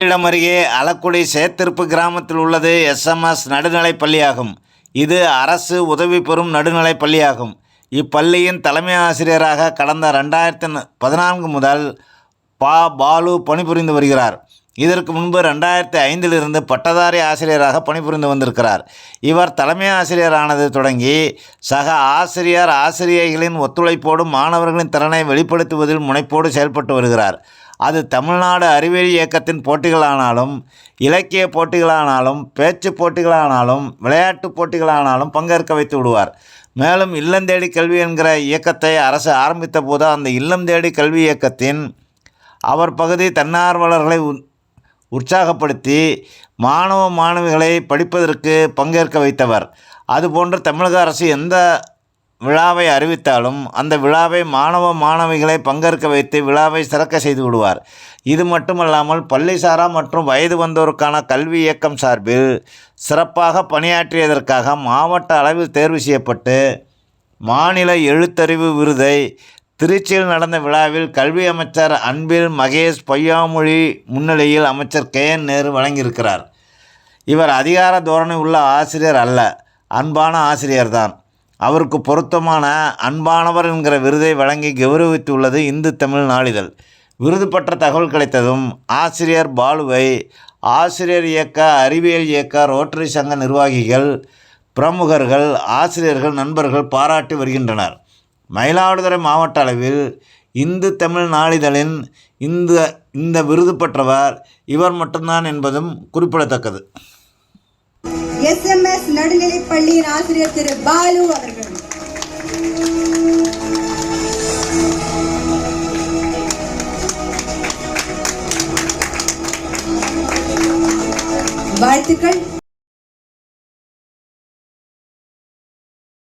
இடம் அருகே அலக்குடி சேத்திருப்பு கிராமத்தில் உள்ளது எஸ்எம்எஸ் நடுநிலைப் பள்ளியாகும். இது அரசு உதவி பெறும் நடுநிலைப் பள்ளியாகும். இப்பள்ளியின் தலைமை ஆசிரியராக கடந்த 2014 முதல் பாலு பணிபுரிந்து வருகிறார். இதற்கு முன்பு 2005 பட்டதாரி ஆசிரியராக பணிபுரிந்து வந்திருக்கிறார். இவர் தலைமை ஆசிரியரானது தொடங்கி சக ஆசிரியர்களின் ஒத்துழைப்போடு மாணவர்களின் திறனை வெளிப்படுத்துவதில் முனைப்போடு செயல்பட்டு வருகிறார். அது தமிழ்நாடு அறிவியல் இயக்கத்தின் போட்டிகளானாலும், இலக்கிய போட்டிகளானாலும், பேச்சு போட்டிகளானாலும், விளையாட்டு போட்டிகளானாலும் பங்கேற்க வைத்து விடுவார். மேலும் இல்லம் தேடி கல்வி என்கிற இயக்கத்தை அரசு ஆரம்பித்த போது அந்த இல்லம் தேடி கல்வி இயக்கத்தின் அவர் பகுதி தன்னார்வலர்களை உற்சாகப்படுத்தி மாணவ மாணவிகளை படிப்பதற்கு பங்கேற்க வைத்தவர். அதுபோன்று தமிழக அரசு எந்த விழாவை அறிவித்தாலும் அந்த விழாவை மாணவ மாணவிகளை பங்கேற்க வைத்து விழாவை சிறக்க செய்து விடுவார். இது மட்டுமல்லாமல் பள்ளிசாரா மற்றும் வயது வந்தோருக்கான கல்வி இயக்கம் சார்பில் சிறப்பாக பணியாற்றியதற்காக மாவட்ட அளவில் தேர்வு செய்யப்பட்டு மாநில எழுத்தறிவு விருதை திருச்சியில் நடந்த விழாவில் கல்வி அமைச்சர் அன்பில் மகேஷ் பொய்யாமொழி முன்னிலையில் அமைச்சர் KN நேரு வழங்கியிருக்கிறார். இவர் அதிகார தோரணை உள்ள ஆசிரியர் அல்ல, அன்பான ஆசிரியர்தான். அவருக்கு பொருத்தமான அன்பானவர் என்கிற விருதை வழங்கி கௌரவித்துள்ளது இந்து தமிழ் நாளிதழ். விருது பற்ற தகவல் கிடைத்ததும் ஆசிரியர் பாலுவை ஆசிரியர் இயக்க, அறிவியல் இயக்க, ரோட்டரி சங்க நிர்வாகிகள், பிரமுகர்கள், ஆசிரியர்கள், நண்பர்கள் பாராட்டி வருகின்றனர். மயிலாடுதுறை மாவட்ட அளவில் இந்து தமிழ் நாளிதழின் இந்த விருது பெற்றவர் இவர் மட்டும்தான் என்பதும் குறிப்பிடத்தக்கது. SMS நடுநிலைப் பள்ளியின் ஆசிரியர் திரு பாலு அவர்கள். வாழ்த்துக்கள்.